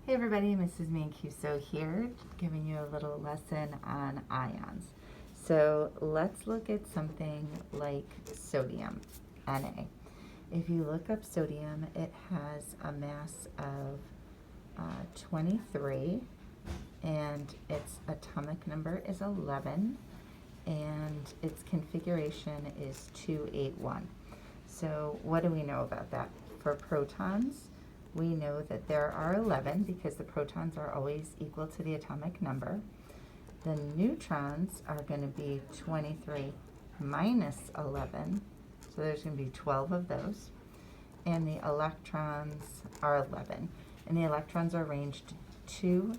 Hey everybody, Mrs. Mancuso here, giving you a little lesson on ions. So let's look at something like sodium, Na. If you look up sodium, it has a mass of 23, and its atomic number is 11, and its configuration is 281. So what do we know about that? For protons, we know that there are 11 because the protons are always equal to the atomic number. The neutrons are going to be 23 minus 11, so there's going to be 12 of those. And the electrons are 11, and the electrons are arranged 2.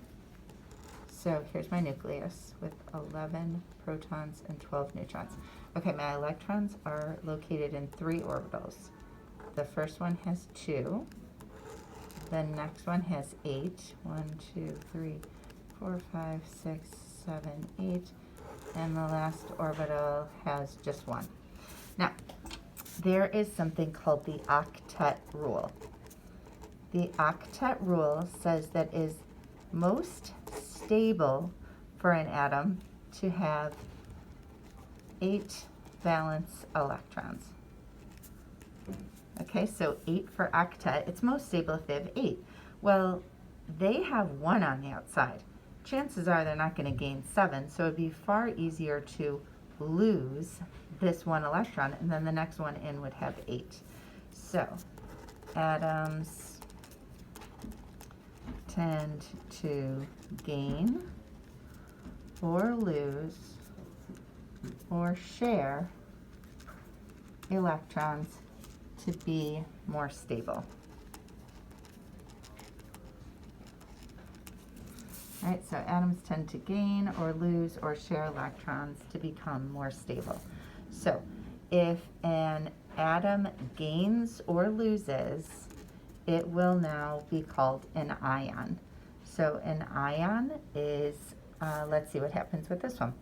So here's my nucleus with 11 protons and 12 neutrons. Okay, my electrons are located in 3 orbitals. The first one has 2. The next one has 8. 1, 2, 3, 4, 5, 6, 7, 8. And the last orbital has just 1. Now, there is something called the Octet Rule. The Octet Rule says that it is most stable for an atom to have 8 valence electrons. Okay, so 8 for octet. It's most stable if they have 8. Well, they have 1 on the outside. Chances are they're not going to gain 7, so it'd be far easier to lose this 1 electron, and then the next one in would have 8. So atoms tend to gain or lose or share electrons to be more stable. All right, so atoms tend to gain or lose or share electrons to become more stable. So if an atom gains or loses, it will now be called an ion. So an ion is, let's see what happens with this one.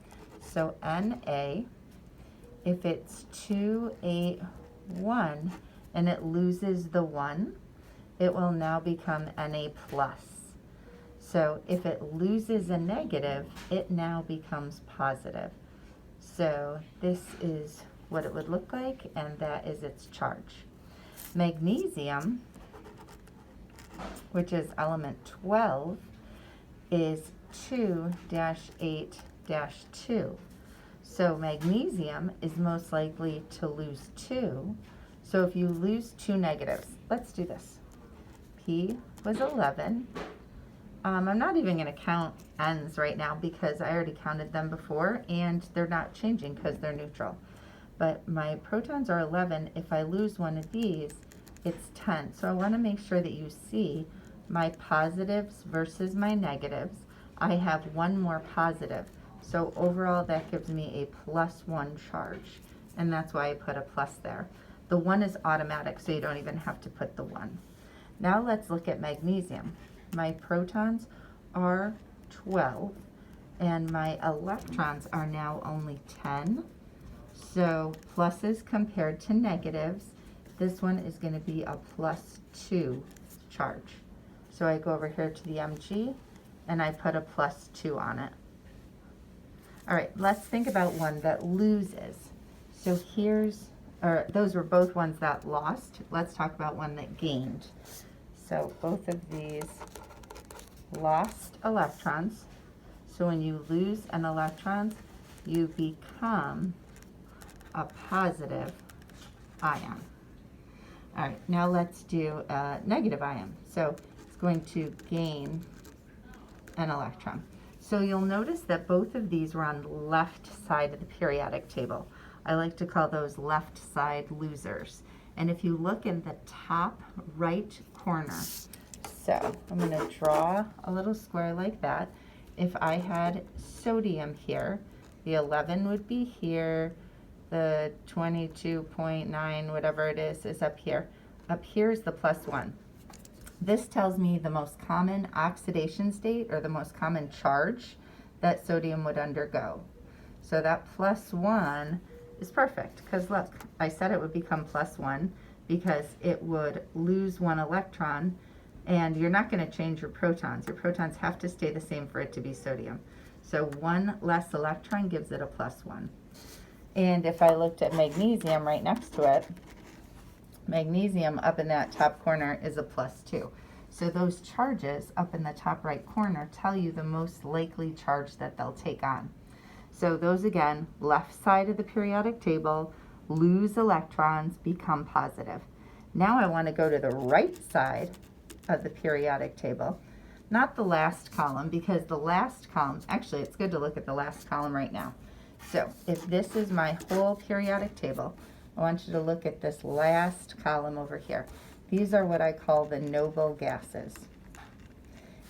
So Na, if it's 2, 8, 1, and it loses the 1, it will now become Na plus. So if it loses a negative, it now becomes positive. So this is what it would look like, and that is its charge. Magnesium, which is element 12, is 2-8-2. So magnesium is most likely to lose 2. So if you lose 2 negatives, let's do this. P was 11. I'm not even going to count n's right now because I already counted them before, and they're not changing because they're neutral. But my protons are 11. If I lose one of these, it's 10. So I want to make sure that you see my positives versus my negatives. I have 1 more positive. So overall, that gives me a +1 charge, and that's why I put a plus there. The 1 is automatic, so you don't even have to put the 1. Now let's look at magnesium. My protons are 12, and my electrons are now only 10. So pluses compared to negatives, this one is going to be a +2 charge. So I go over here to the Mg, and I put a +2 on it. All right, let's think about one that loses. So those were both ones that lost. Let's talk about one that gained. So both of these lost electrons. So when you lose an electron, you become a positive ion. All right, now let's do a negative ion. So it's going to gain an electron. So you'll notice that both of these were on the left side of the periodic table. I like to call those left side losers. And if you look in the top right corner, so I'm going to draw a little square like that. If I had sodium here, the 11 would be here, the 22.9, whatever it is up here. Up here is the +1. This tells me the most common oxidation state, or the most common charge that sodium would undergo. So that +1 is perfect, because look, I said it would become +1 because it would lose 1 electron, And you're not going to change your protons. Your protons have to stay the same for it to be sodium. So one less electron gives it a +1. And if I looked at magnesium right next to it, magnesium up in that top corner is a +2. So those charges up in the top right corner tell you the most likely charge that they'll take on. So those again, left side of the periodic table, lose electrons, become positive. Now I want to go to the right side of the periodic table, not the last column, because the last column, actually it's good to look at the last column right now. So if this is my whole periodic table, I want you to look at this last column over here. These are what I call the noble gases.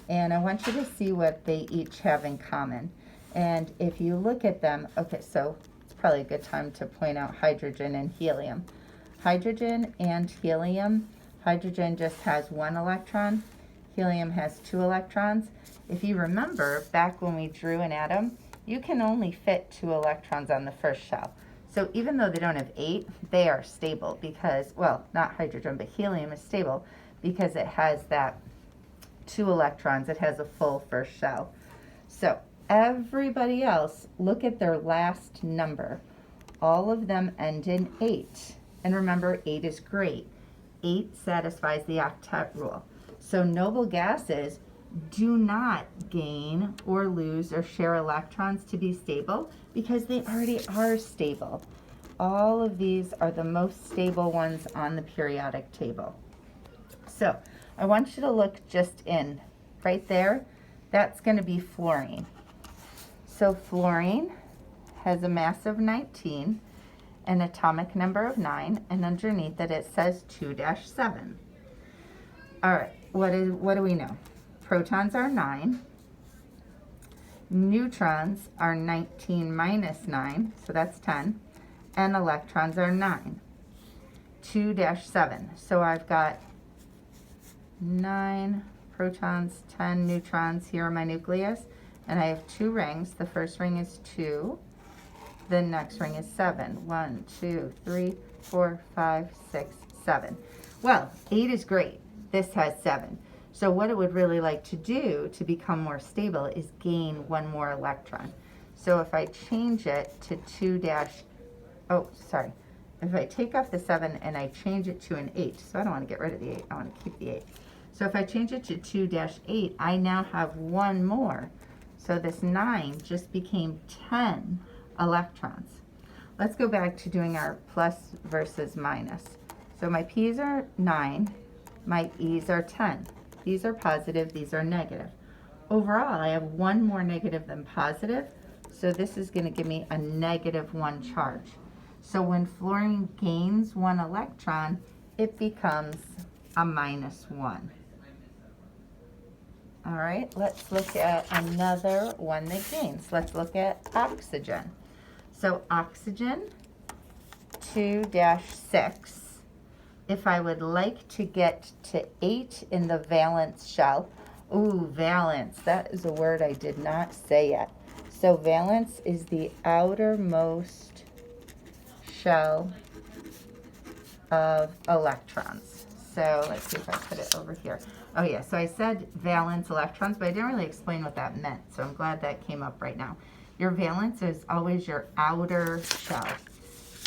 And I want you to see what they each have in common. And if you look at them, okay, so it's probably a good time to point out hydrogen and helium. Hydrogen and helium, hydrogen just has 1 electron, helium has 2 electrons. If you remember, back when we drew an atom, you can only fit 2 electrons on the first shell. So even though they don't have 8, they are stable because, well, not hydrogen, but helium is stable because it has that 2 electrons. It has a full first shell. So everybody else, look at their last number. All of them end in 8. And remember, 8 is great. 8 satisfies the octet rule. So noble gases do not gain or lose or share electrons to be stable because they already are stable. All of these are the most stable ones on the periodic table. So I want you to look just in right there. That's going to be fluorine. So fluorine has a mass of 19, an atomic number of 9, and underneath it says 2-7. All right, what do we know? Protons are 9. Neutrons are 19 minus 9, so that's 10. And electrons are 9. 2-7. So I've got 9 protons, 10 neutrons here in my nucleus. And I have 2 rings. The first ring is 2. The next ring is 7. 1, 2, 3, 4, 5, 6, 7. Well, 8 is great. This has 7. So what it would really like to do to become more stable is gain 1 more electron. So if I change it to if I take off the 7 and I change it to an 8, so I don't want to get rid of the 8, I want to keep the 8. So if I change it to 2-8, I now have 1 more. So this 9 just became 10 electrons. Let's go back to doing our plus versus minus. So my P's are 9, my E's are 10. These are positive, these are negative. Overall, I have 1 more negative than positive, so this is going to give me a -1 charge. So when fluorine gains 1 electron, it becomes a -1. All right, let's look at another one that gains. Let's look at oxygen. So oxygen, 2-6. If I would like to get to 8 in the valence shell, ooh, valence, that is a word I did not say yet. So valence is the outermost shell of electrons. So let's see if I put it over here. Oh yeah, so I said valence electrons, but I didn't really explain what that meant. So I'm glad that came up right now. Your valence is always your outer shell.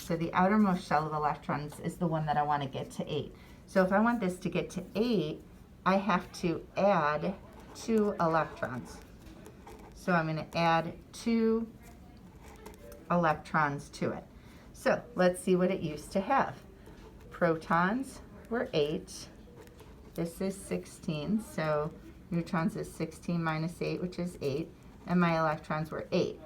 So the outermost shell of electrons is the one that I want to get to 8. So if I want this to get to 8, I have to add 2 electrons. So I'm going to add 2 electrons to it. So let's see what it used to have. Protons were 8. This is 16. So neutrons is 16 minus 8, which is 8. And my electrons were 8.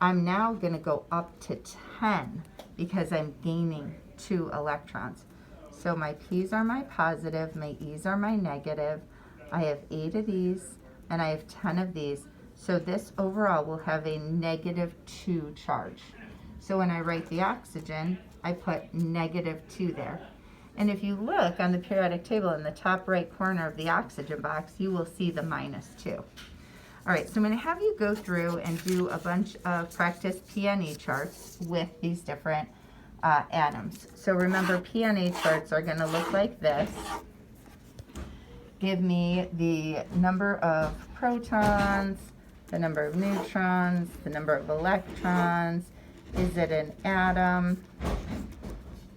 I'm now going to go up to 10 because I'm gaining 2 electrons. So my P's are my positive, my E's are my negative. I have 8 of these and I have 10 of these. So this overall will have a -2 charge. So when I write the oxygen, I put -2 there. And if you look on the periodic table in the top right corner of the oxygen box, you will see the -2. All right, so I'm going to have you go through and do a bunch of practice PNE charts with these different atoms. So remember, PNE charts are going to look like this. give me the number of protons, the number of neutrons, the number of electrons. Is it an atom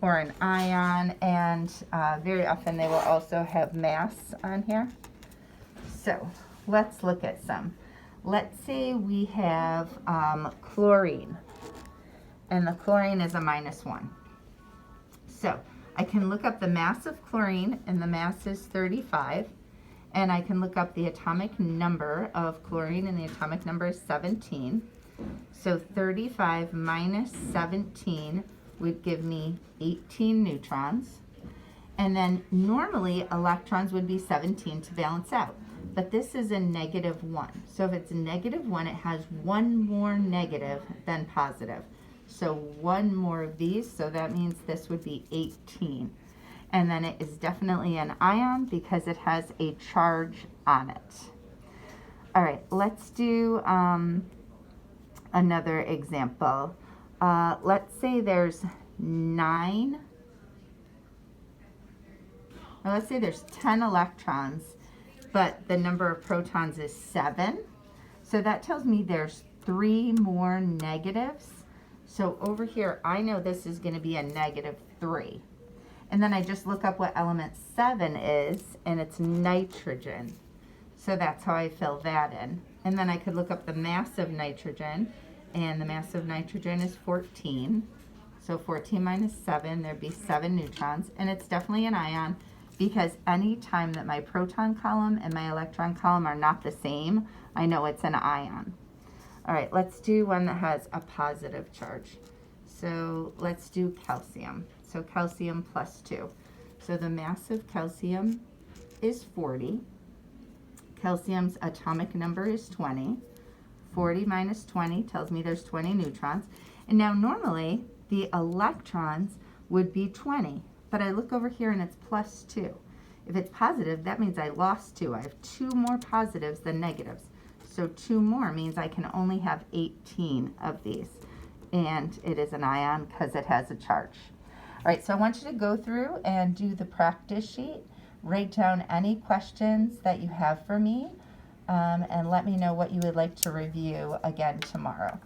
or an ion? And very often they will also have mass on here. So let's look at some. Let's say we have chlorine, and the chlorine is a -1. So I can look up the mass of chlorine, and the mass is 35. And I can look up the atomic number of chlorine, and the atomic number is 17. So 35 minus 17 would give me 18 neutrons. And then normally electrons would be 17 to balance out. But this is a -1. So if it's a -1, it has one more negative than positive. So one more of these, so that means this would be 18. And then it is definitely an ion because it has a charge on it. All right, let's do another example. Let's say there's 10 electrons, but the number of protons is 7. So that tells me there's 3 more negatives. So over here, I know this is going to be a -3. And then I just look up what element 7 is, and it's nitrogen. So that's how I fill that in. And then I could look up the mass of nitrogen, and the mass of nitrogen is 14. So 14 minus 7, there'd be 7 neutrons, and it's definitely an ion because any time that my proton column and my electron column are not the same, I know it's an ion. All right, let's do one that has a positive charge. So let's do calcium. So calcium plus 2. So the mass of calcium is 40. Calcium's atomic number is 20. 40 minus 20 tells me there's 20 neutrons. And now normally the electrons would be 20, but I look over here and it's plus 2. If it's positive, that means I lost 2. I have 2 more positives than negatives. So 2 more means I can only have 18 of these. And it is an ion because it has a charge. All right, so I want you to go through and do the practice sheet. Write down any questions that you have for me, and let me know what you would like to review again tomorrow.